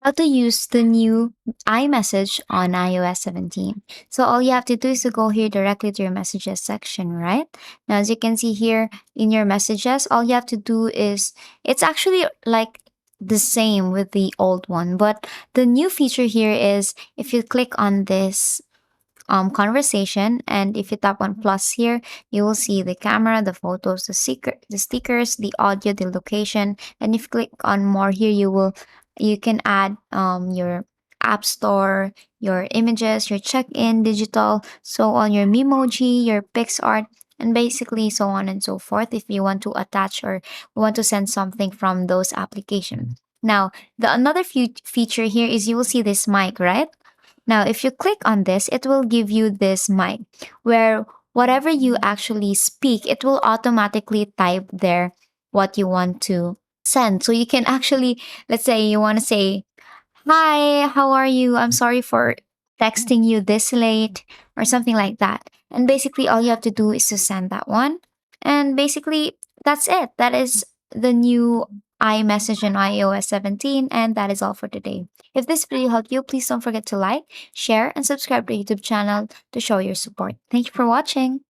how to use the new iMessage on iOS 17. So all you have to do is to go here directly to your messages section, right? Now, as you can see here in your messages, all you have to do is, it's actually like the same with the old one, but the new feature here is if you click on this conversation, and if you tap on plus here, you will see the camera, the photos, the stickers, the audio, the location. And if you click on more here, you can add your app store, your images, your check-in digital, so on, your memoji, your PixArt, and basically so on and so forth if you want to attach or want to send something from those applications. Now, the another feature here is you will see this mic, right? Now, if you click on this, it will give you this mic where whatever you actually speak, it will automatically type there what you want to send. So you can actually, let's say you want to say, "Hi, how are you? I'm sorry for texting you this late," or something like that. And basically, all you have to do is to send that one. And basically, that's it. That is the new iMessage on iOS 17. And that is all for today. If this video helped you, please don't forget to like, share, and subscribe to the YouTube channel to show your support. Thank you for watching.